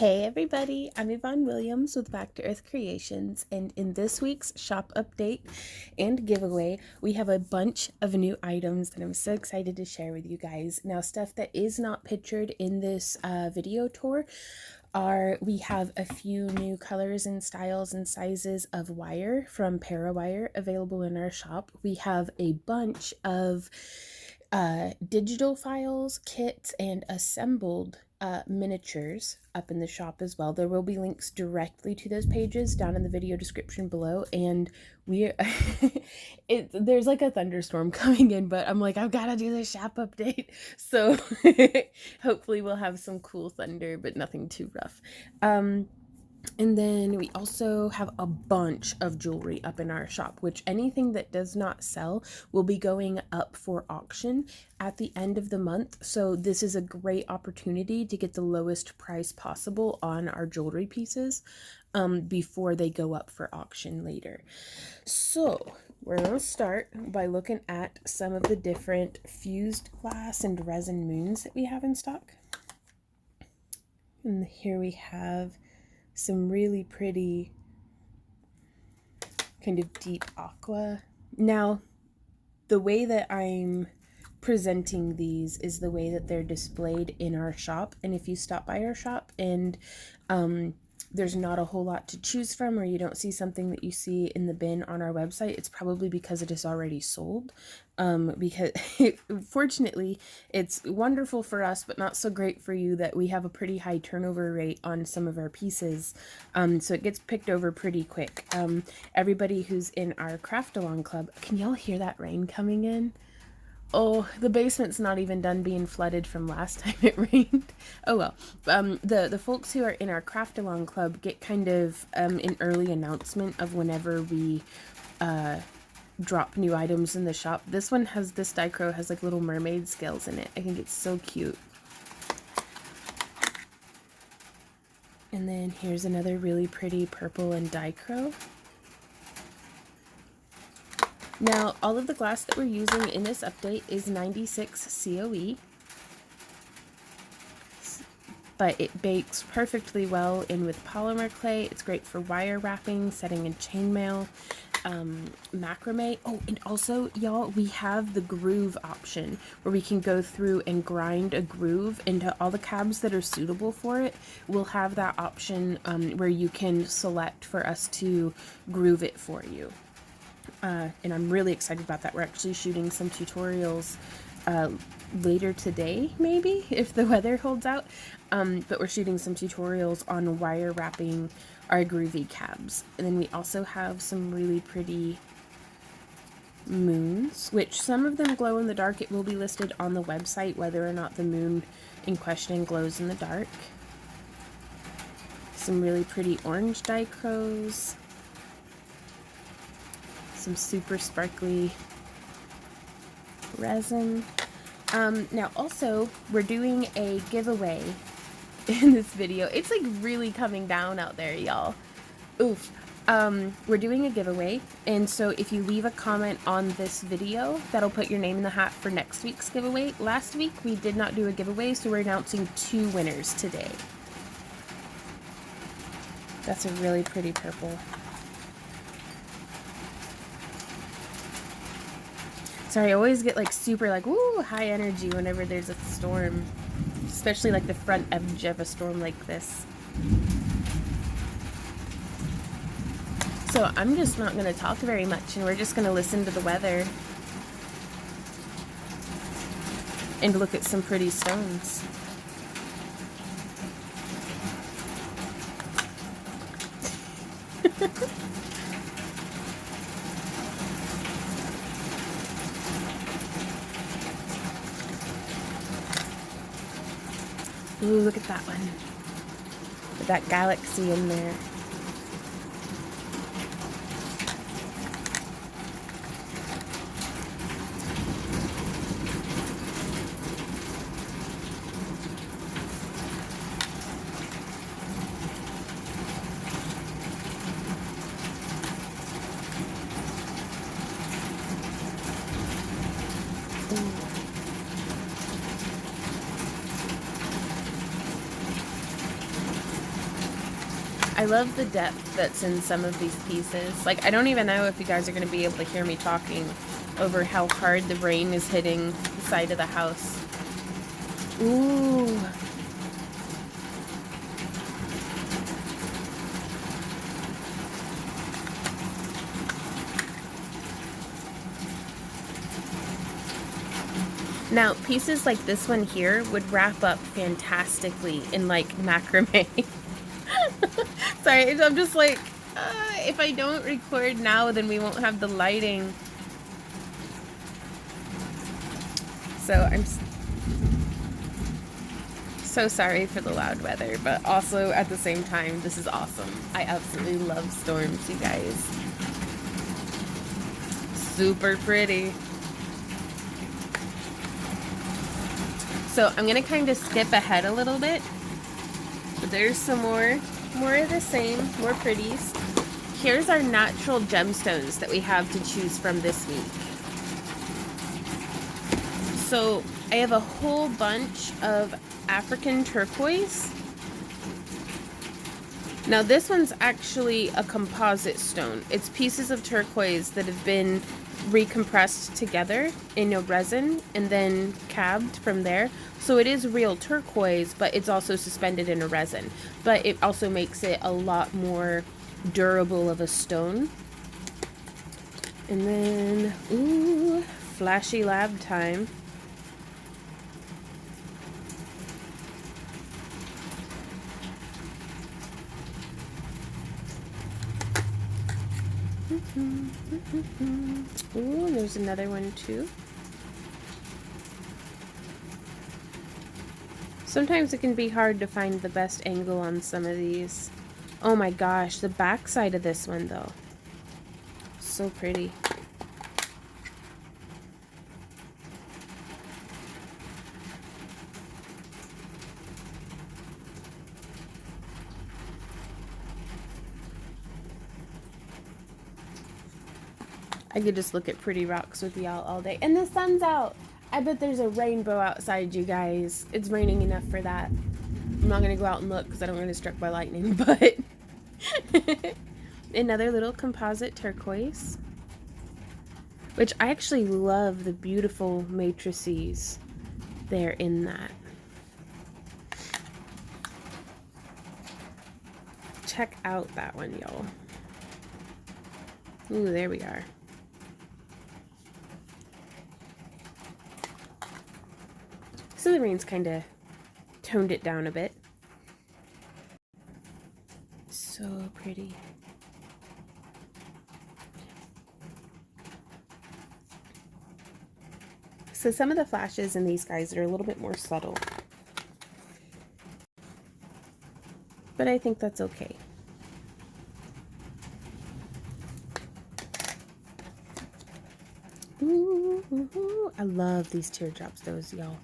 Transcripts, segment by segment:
Hey everybody, I'm Yvonne Williams with Back to Earth Creations, and in this week's shop update and giveaway, we have a bunch of new items that I'm so excited to share with you guys. Now, stuff that is not pictured in this video tour we have a few new colors and styles and sizes of wire from Parawire available in our shop. We have a bunch of digital files, kits, and assembled miniatures up in the shop as well. There will be links directly to those pages down in the video description below, and there's like a thunderstorm coming in, but I'm like, I've got to do the shop update, so hopefully we'll have some cool thunder, but nothing too rough. And then we also have a bunch of jewelry up in our shop, which anything that does not sell will be going up for auction at the end of the month. So this is a great opportunity to get the lowest price possible on our jewelry pieces before they go up for auction later. So we're going to start by looking at some of the different fused glass and resin moons that we have in stock. And here we have some really pretty kind of deep aqua. Now, the way that I'm presenting these is the way that they're displayed in our shop. And if you stop by our shop and there's not a whole lot to choose from, or you don't see something that you see in the bin on our website, it's probably because it is already sold. Because fortunately, it's wonderful for us, but not so great for you that we have a pretty high turnover rate on some of our pieces. So it gets picked over pretty quick. Everybody who's in our craft along club, can y'all hear that rain coming in? Oh, the basement's not even done being flooded from last time it rained. Oh well. The folks who are in our craft along club get kind of an early announcement of whenever we drop new items in the shop. This dichro has like little mermaid scales in it. I think it's so cute. And then here's another really pretty purple and dichro. Now, all of the glass that we're using in this update is 96 COE, but it bakes perfectly well in with polymer clay. It's great for wire wrapping, setting in chainmail, macrame. Oh, and also, y'all, we have the groove option where we can go through and grind a groove into all the cabs that are suitable for it. We'll have that option where you can select for us to groove it for you. And I'm really excited about that. We're actually shooting some tutorials later today, maybe, if the weather holds out. But we're shooting some tutorials on wire wrapping our groovy cabs. And then we also have some really pretty moons, which some of them glow in the dark. It will be listed on the website whether or not the moon in question glows in the dark. Some really pretty orange dichros. Some super sparkly resin. Now also, we're doing a giveaway in this video. It's like really coming down out there, y'all. Oof. We're doing a giveaway, and so if you leave a comment on this video, that'll put your name in the hat for next week's giveaway. Last week we did not do a giveaway, so we're announcing 2 winners today. That's a really pretty purple. Sorry, I always get like super like, woo, high energy whenever there's a storm. Especially like the front edge of a storm like this. So I'm just not going to talk very much, and we're just going to listen to the weather. And look at some pretty stones. Ooh, look at that one. With that galaxy in there. Ooh. I love the depth that's in some of these pieces. Like, I don't even know if you guys are going to be able to hear me talking over how hard the rain is hitting the side of the house. Ooh. Now, pieces like this one here would wrap up fantastically in, like, macrame. Sorry, I'm just like, if I don't record now, then we won't have the lighting. So I'm so sorry for the loud weather, but also at the same time, this is awesome. I absolutely love storms, you guys. Super pretty. So I'm gonna kind of skip ahead a little bit, but there's some more of the same, more pretties. Here's our natural gemstones that we have to choose from this week. So I have a whole bunch of African turquoise. Now this one's actually a composite stone. It's pieces of turquoise that have been recompressed together in a resin and then cabbed from there. So it is real turquoise, but it's also suspended in a resin. But it also makes it a lot more durable of a stone. And then, ooh, flashy lab time. Ooh, there's another one too. Sometimes it can be hard to find the best angle on some of these. Oh my gosh, the back side of this one though. So pretty. I could just look at pretty rocks with y'all all day. And the sun's out. I bet there's a rainbow outside, you guys. It's raining enough for that. I'm not going to go out and look because I don't want to get struck by lightning, but... Another little composite turquoise. Which I actually love the beautiful matrices there in that. Check out that one, y'all. Ooh, there we are. So the rain's kind of toned it down a bit. So pretty. So some of the flashes in these guys are a little bit more subtle. But I think that's okay. Ooh, I love these teardrops, those, y'all.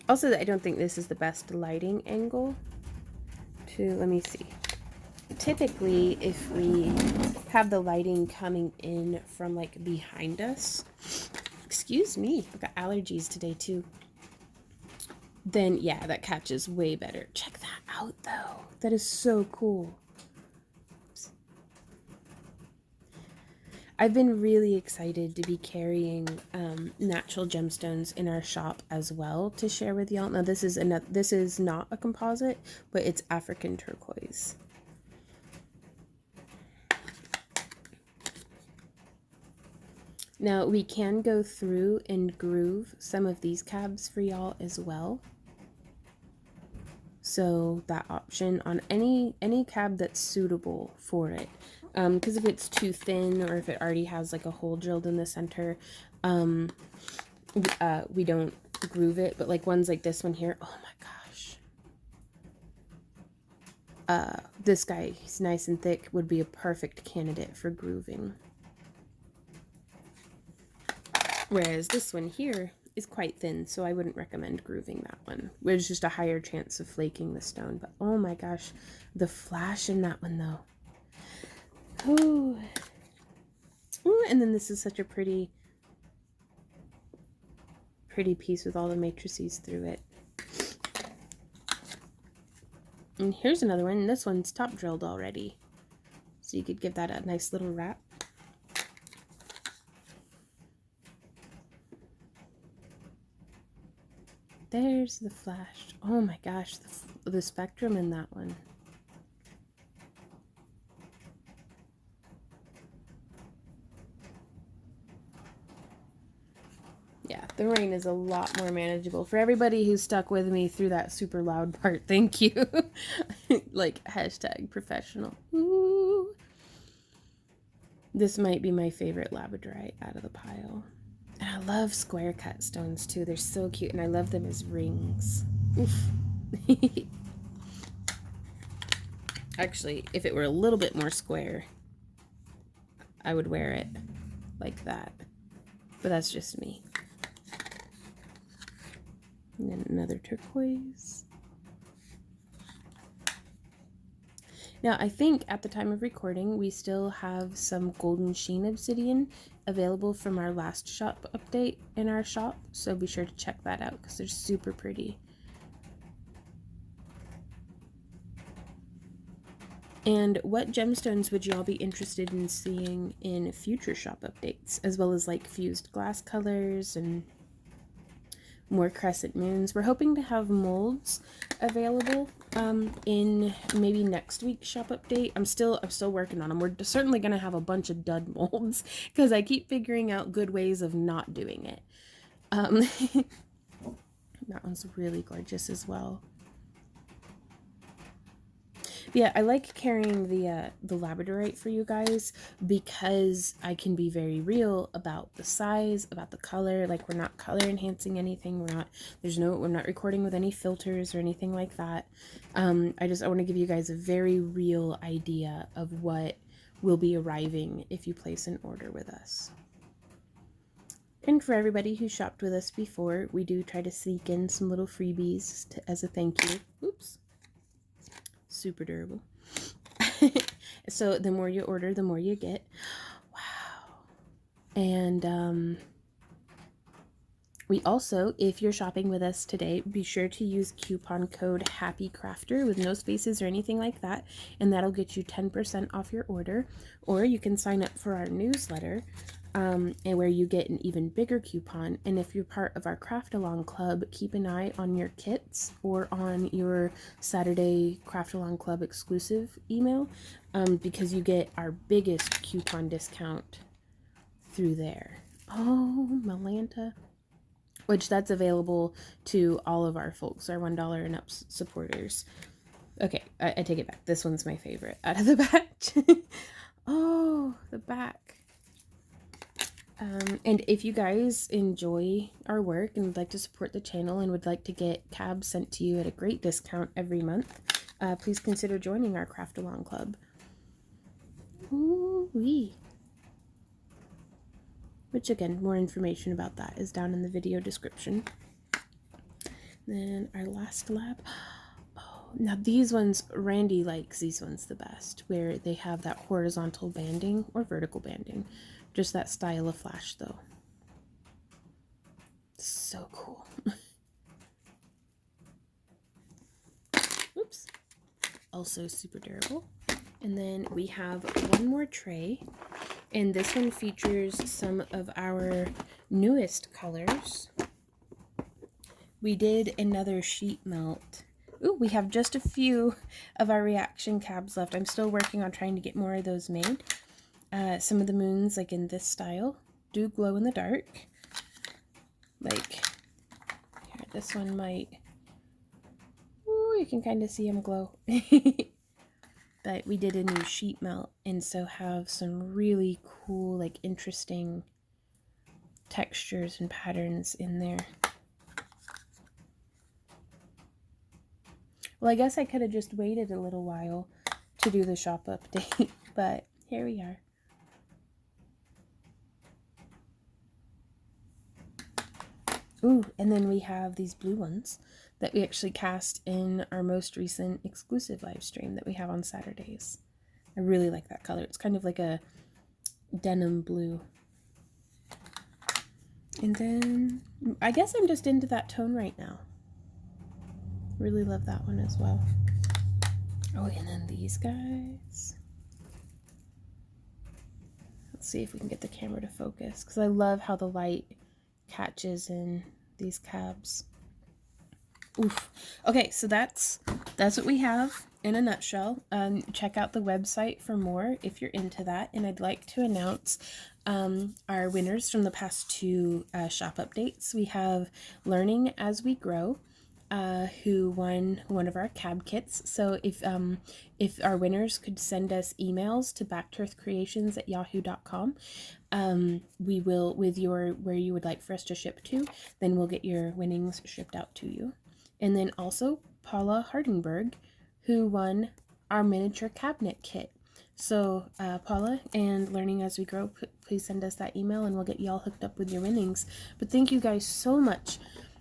Also, I don't think this is the best lighting angle to, let me see. Typically, if we have the lighting coming in from like behind us, excuse me, I've got allergies today too, then yeah, that catches way better. Check that out though. That is so cool. I've been really excited to be carrying natural gemstones in our shop as well to share with y'all. Now this is not a composite, but it's African turquoise. Now we can go through and groove some of these cabs for y'all as well. So that option on any cab that's suitable for it. Because if it's too thin or if it already has like a hole drilled in the center, we don't groove it. But like ones like this one here, oh my gosh. This guy, he's nice and thick, would be a perfect candidate for grooving. Whereas this one here is quite thin, so I wouldn't recommend grooving that one. There's just a higher chance of flaking the stone. But oh my gosh, the flash in that one though. Ooh. Ooh, and then this is such a pretty piece with all the matrices through it. And here's another one. This one's top drilled already. So you could give that a nice little wrap. There's the flash. Oh my gosh, the spectrum in that one. Yeah, the rain is a lot more manageable. For everybody who stuck with me through that super loud part, thank you. Like, hashtag professional. Ooh. This might be my favorite labradorite out of the pile. And I love square cut stones too. They're so cute, and I love them as rings. Oof. Actually, if it were a little bit more square, I would wear it like that. But that's just me. And then another turquoise. Now, I think at the time of recording, we still have some golden sheen obsidian available from our last shop update in our shop. So be sure to check that out because they're super pretty. And what gemstones would y'all be interested in seeing in future shop updates, as well as like fused glass colors and more crescent moons? We're hoping to have molds available in maybe next week's shop update. I'm still working on them. We're certainly going to have a bunch of dud molds because I keep figuring out good ways of not doing it. That one's really gorgeous as well. Yeah, I like carrying the labradorite for you guys because I can be very real about the size, about the color. Like, we're not color enhancing anything. We're not recording with any filters or anything like that. I want to give you guys a very real idea of what will be arriving if you place an order with us. And for everybody who shopped with us before, we do try to sneak in some little freebies as a thank you. Oops. Super durable. So the more you order, the more you get. Wow. And we also, if you're shopping with us today, be sure to use coupon code HAPPYCRAFTER with no spaces or anything like that, and that'll get you 10% off your order. Or you can sign up for our newsletter, and where you get an even bigger coupon. And if you're part of our Craft Along Club, keep an eye on your kits or on your Saturday Craft Along Club exclusive email, because you get our biggest coupon discount through there. Oh, Malanta. Which that's available to all of our folks, our $1 and up supporters. Okay, I take it back. This one's my favorite out of the batch. Oh, the back. And if you guys enjoy our work and would like to support the channel and would like to get cabs sent to you at a great discount every month, please consider joining our Craft Along Club. Ooh-wee. Which, again, more information about that is down in the video description. Then our last lab. Oh, now these ones, Randy likes these ones the best, where they have that horizontal banding or vertical banding. Just that style of flash, though. So cool. Oops. Also super durable. And then we have one more tray. And this one features some of our newest colors. We did another sheet melt. Ooh, we have just a few of our reaction cabs left. I'm still working on trying to get more of those made. Some of the moons, like in this style, do glow in the dark. Like, here, this one might. Ooh, you can kind of see them glow. But we did a new sheet melt, and so have some really cool, like, interesting textures and patterns in there. Well, I guess I could have just waited a little while to do the shop update, but here we are. Ooh, and then we have these blue ones that we actually cast in our most recent exclusive live stream that we have on Saturdays. I really like that color. It's kind of like a denim blue. And then I guess I'm just into that tone right now. Really love that one as well. Oh, and then these guys. Let's see if we can get the camera to focus, because I love how the light catches in these cabs. Oof. Okay, so that's what we have in a nutshell. Check out the website for more if you're into that. And I'd like to announce our winners from the past two shop updates. We have Learning as We Grow, who won one of our cab kits. So if our winners could send us emails to backtoearthcreations@yahoo.com, we will, with your where you would like for us to ship to, then we'll get your winnings shipped out to you. And then also Paula Hardenberg, who won our miniature cabinet kit. So Paula and Learning as We Grow, please send us that email and we'll get you all hooked up with your winnings. But thank you guys so much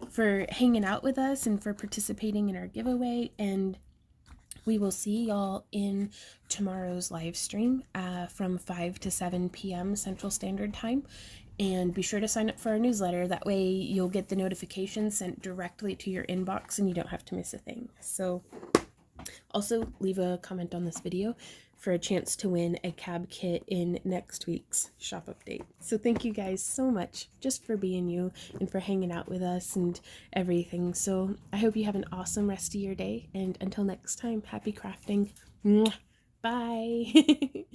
for hanging out with us and for participating in our giveaway. And we will see y'all in tomorrow's live stream from 5 to 7 p.m. Central Standard Time. And be sure to sign up for our newsletter. That way you'll get the notifications sent directly to your inbox and you don't have to miss a thing. So also leave a comment on this video for a chance to win a cab kit in next week's shop update. So thank you guys so much just for being you and for hanging out with us and everything. So I hope you have an awesome rest of your day, and until next time, happy crafting. Bye.